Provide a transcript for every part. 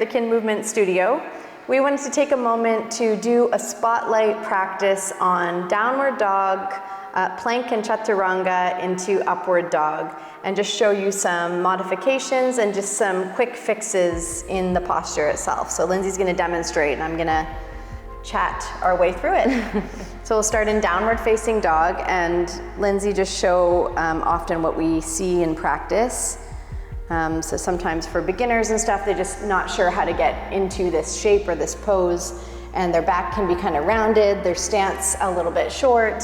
the Kin Movement Studio. We wanted to take a moment to do a spotlight practice on downward dog, plank and chaturunga into upward dog, and just show you some modifications and just some quick fixes in the posture itself. So Lindsay's gonna demonstrate and I'm gonna chat our way through it. So we'll start in downward facing dog, and Lindsay just show often what we see in practice. So sometimes for beginners and stuff, they're just not sure how to get into this shape or this pose, and their back can be kind of rounded, their stance a little bit short.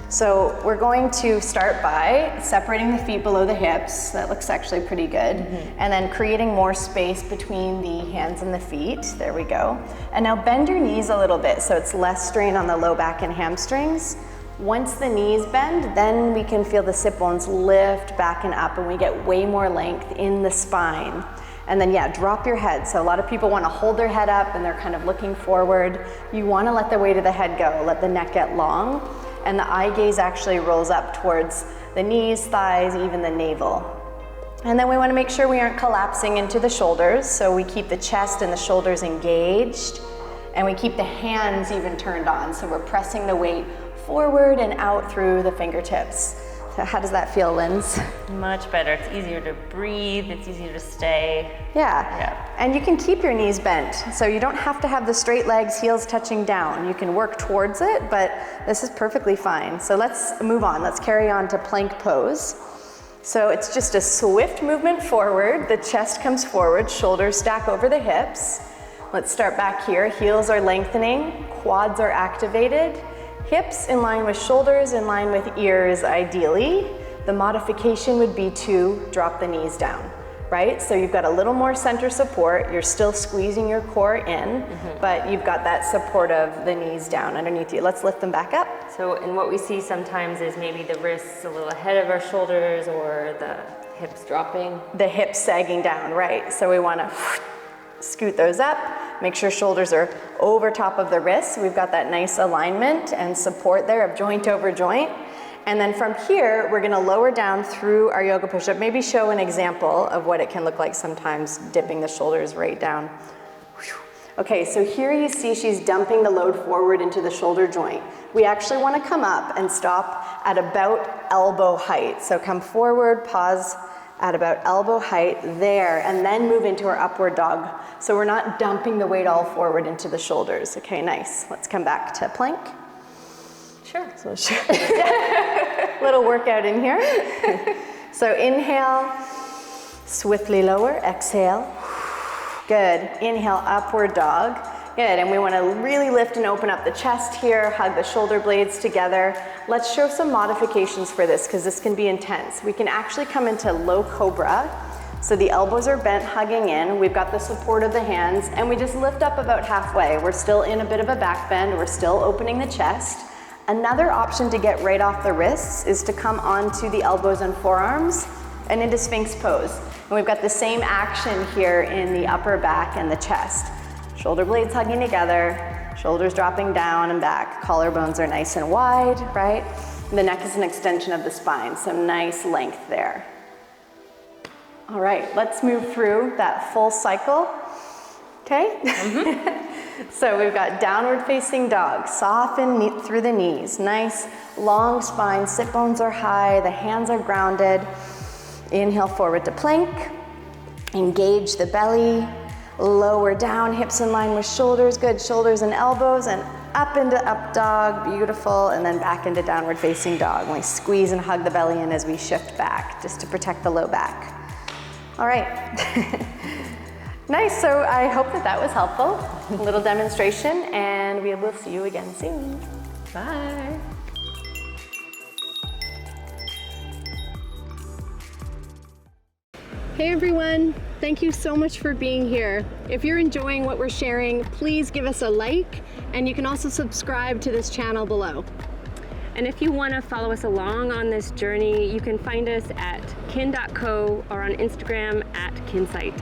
So we're going to start by separating the feet below the hips. That looks actually pretty good. And then creating more space between the hands and the feet. There we go. And now bend your knees a little bit so it's less strain on the low back and hamstrings. Once the knees bend, then we can feel the sit bones lift back and up, and we get way more length in the spine. And then yeah, drop your head. So a lot of people want to hold their head up and they're kind of looking forward. You want to let the weight of the head go, let the neck get long, and the eye gaze actually rolls up towards the knees, thighs, even the navel. And then we want to make sure we aren't collapsing into the shoulders, so we keep the chest and the shoulders engaged, and we keep the hands even turned on, so we're pressing the weight forward and out through the fingertips. So how does that feel, Linz? Much better. It's easier to breathe, it's easier to stay. Yeah. And you can keep your knees bent, so you don't have to have the straight legs, heels touching down. You can work towards it, but this is perfectly fine. So let's move on. Let's carry on to plank pose. So it's just a swift movement forward. The chest comes forward, shoulders stack over the hips. Let's start back here. Heels are lengthening, quads are activated. Hips in line with shoulders, in line with ears ideally. The modification would be to drop the knees down, right? So you've got a little more center support, you're still squeezing your core in, but you've got that support of the knees down underneath you. Let's lift them back up. So, and what we see sometimes is maybe the wrists a little ahead of our shoulders or the hips dropping. The hips sagging down, right? So we wanna scoot those up, make sure shoulders are over top of the wrists. We've got that nice alignment and support there of joint over joint. And then from here, we're gonna lower down through our yoga push-up, maybe show an example of what it can look like sometimes, dipping the shoulders right down. Okay, so here you see she's dumping the load forward into the shoulder joint. We actually wanna come up and stop at about elbow height. So come forward, pause, at about elbow height there, and then move into our upward dog. So we're not dumping the weight all forward into the shoulders. Okay, nice. Let's come back to plank. Sure. So little workout in here. So inhale, swiftly lower, exhale. Good. Inhale, upward dog. Good, and we want to really lift and open up the chest here, hug the shoulder blades together. Let's show some modifications for this, because this can be intense. We can actually come into low cobra. So the elbows are bent, hugging in. We've got the support of the hands, and we just lift up about halfway. We're still in a bit of a back bend. We're still opening the chest. Another option to get right off the wrists is to come onto the elbows and forearms and into Sphinx pose. And we've got the same action here in the upper back and the chest. Shoulder blades hugging together, shoulders dropping down and back. Collarbones are nice and wide, right? The neck is an extension of the spine, so nice length there. All right, let's move through that full cycle. Okay? So we've got downward facing dog, soften through the knees. Nice long spine, sit bones are high, the hands are grounded. Inhale forward to plank, engage the belly. Lower down, hips in line with shoulders, good, shoulders and elbows, and up into up dog, beautiful, and then back into downward facing dog. We squeeze and hug the belly in as we shift back, just to protect the low back. All right. Nice, so I hope that that was helpful. A little demonstration, and we will see you again soon. Bye. Hey everyone, thank you so much for being here. If you're enjoying what we're sharing, please give us a like, and you can also subscribe to this channel below. And if you want to follow us along on this journey, you can find us at kin.co or on Instagram at kinsite.